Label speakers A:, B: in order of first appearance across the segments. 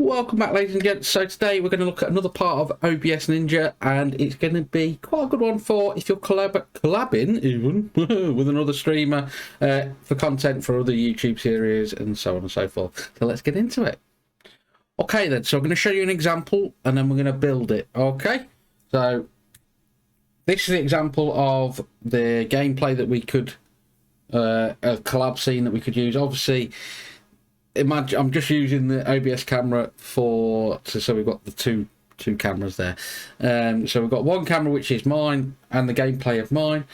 A: Welcome back, ladies and gents. So today we're going to look at another part of OBS Ninja, and it's going to be quite a good one for if you're collabing even with another streamer for content for other YouTube series and so on and so forth. So let's get into it. Okay then, so I'm going to show you an example and then we're going to build it. Okay, so this is the example of the gameplay that we could, a collab scene that we could use. Obviously, imagine I'm just using the OBS camera so we've got the two cameras there. So we've got one camera which is mine and the gameplay of mine,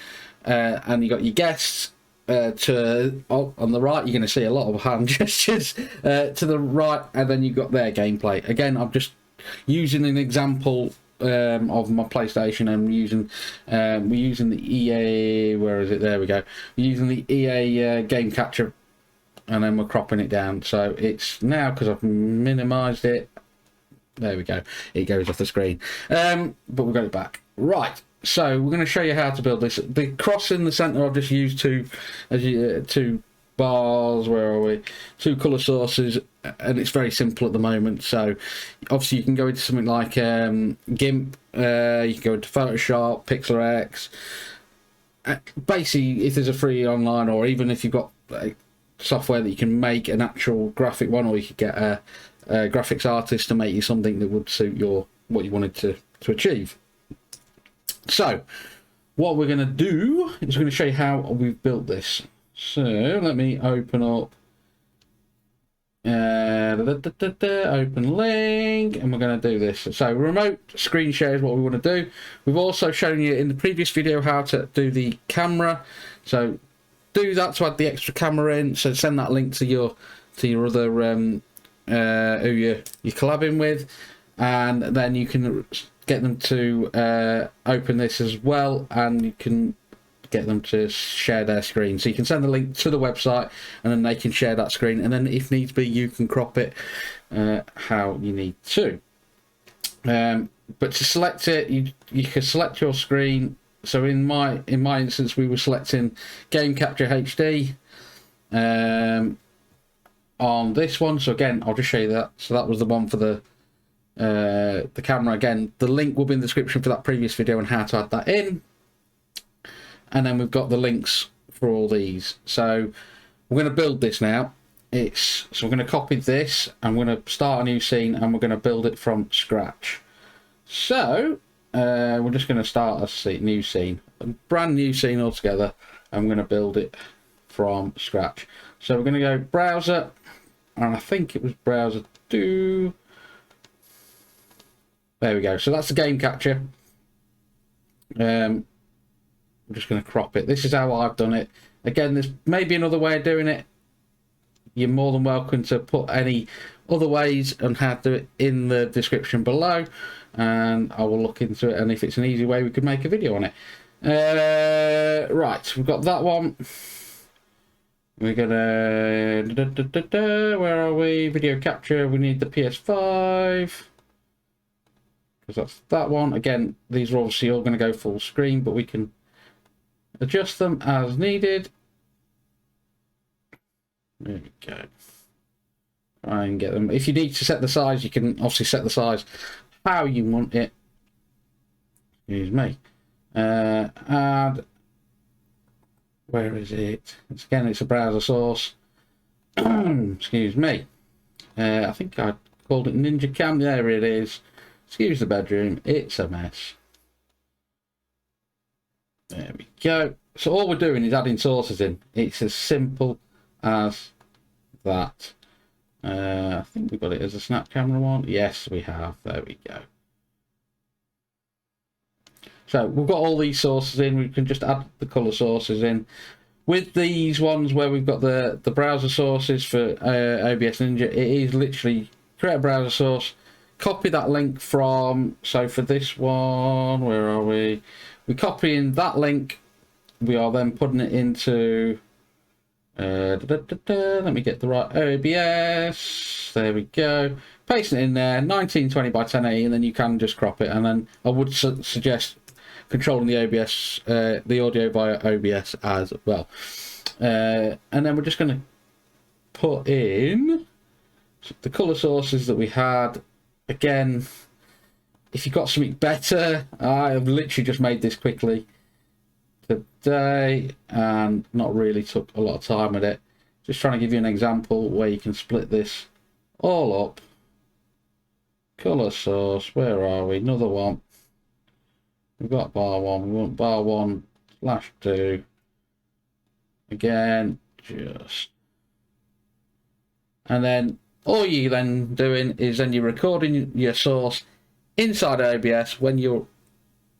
A: and you got your guests on the right. You're going to see a lot of hand gestures to the right, and then you've got their gameplay. Again, I'm just using an example of my PlayStation, and we're using the EA, where is it, there we go, we're using the EA game capture, and then we're cropping it down. So it's now, because I've minimized it, there we go, it goes off the screen, but we've got it back. Right, so we're going to show you how to build this. The cross in the center, I've just used two bars, where are we, two color sources, and it's very simple at the moment. So obviously you can go into something like GIMP, you can go into Photoshop, Pixel X. Basically, if there's a free online, or even if you've got software that you can make an actual graphic one, or you could get a graphics artist to make you something that would suit what you wanted to achieve. So what we're going to do is we're going to show you how we've built this. So let me open up open link, and we're going to do this. So remote screen share is what we want to do. We've also shown you in the previous video how to do the camera, so do that to add the extra camera in. So send that link to your other who you're collabing with, and then you can get them to open this as well, and you can get them to share their screen. So you can send the link to the website, and then they can share that screen, and then if needs be you can crop it how you need to. But to select it, you can select your screen. So in my instance, we were selecting Game Capture HD on this one. So again, I'll just show you that. So that was the one for the camera. Again, the link will be in the description for that previous video and how to add that in. And then we've got the links for all these. So we're going to build this now. So we're going to copy this, and we're going to start a new scene, and we're going to build it from scratch. So we're just going to start a new scene, a brand new scene altogether. I'm going to build it from scratch. So we're going to go browser, and I think it was browser 2. There we go. So that's the game capture. I'm just going to crop it. This is how I've done it. Again, there's maybe another way of doing it. You're more than welcome to put any other ways and how to do it in the description below, and I will look into it, and if it's an easy way we could make a video on it. Right, we've got that one. We're gonna where are we? Video capture, we need the PS5, because that's that one. Again, these are obviously all going to go full screen, but we can adjust them as needed. There we go. Try and get them. If you need to set the size, you can obviously set the size how you want it. Excuse me. Add. Where is it? It's a browser source. Excuse me. I think I called it Ninja Cam. There it is. Excuse the bedroom. It's a mess. There we go. So all we're doing is adding sources in. It's as simple as that. I think we've got it as a snap camera one. Yes, we have. There we go. So we've got all these sources in. We can just add the color sources in. With these ones where we've got the browser sources for OBS Ninja, it is literally create a browser source, copy that link from, so for this one, where are we? We're copying that link. We are then putting it into let me get the right OBS. There we go. Pasting it in there, 1920 by 1080, and then you can just crop it. And then I would suggest controlling the OBS, the audio via OBS as well. And then we're just going to put in the colour sources that we had, again, if you've got something better, I have literally just made this quickly today and not really took a lot of time with it. Just trying to give you an example where you can split this all up. Colour source, where are we? Another one. We've got bar 1, we want bar 1/2. Again, just. And then all you're then doing is then you're recording your source inside OBS. When you're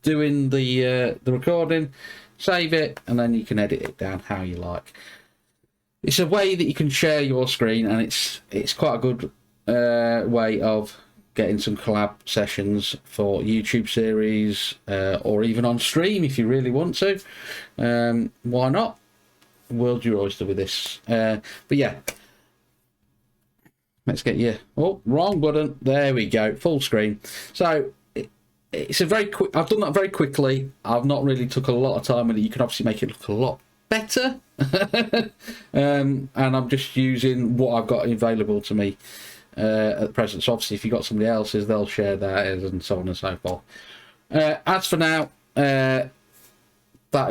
A: doing the recording, save it, and then you can edit it down how you like. It's a way that you can share your screen, and it's quite a good way of getting some collab sessions for YouTube series, or even on stream if you really want to. Why not? World's your oyster with this. But yeah, let's get you. Oh, wrong button. There we go. Full screen. So it's a very quick. I've done that very quickly. I've not really took a lot of time with it. You can obviously make it look a lot better. And I'm just using what I've got available to me at the present. So obviously if you've got somebody else's, they'll share theirs and so on and so forth. As for now, that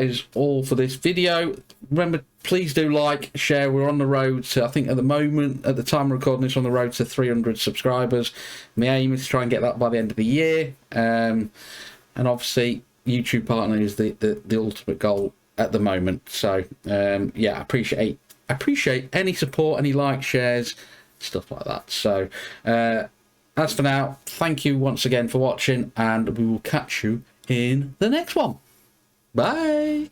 A: is all for this video. Remember, please do like, share. We're on the road to, I think at the moment, at the time of recording this, on the road to 300 subscribers. My aim is to try and get that by the end of the year. And obviously YouTube partner is the ultimate goal at the moment. So yeah, I appreciate any support, any likes, shares, stuff like that. So as for now, thank you once again for watching, and we will catch you in the next one. Bye.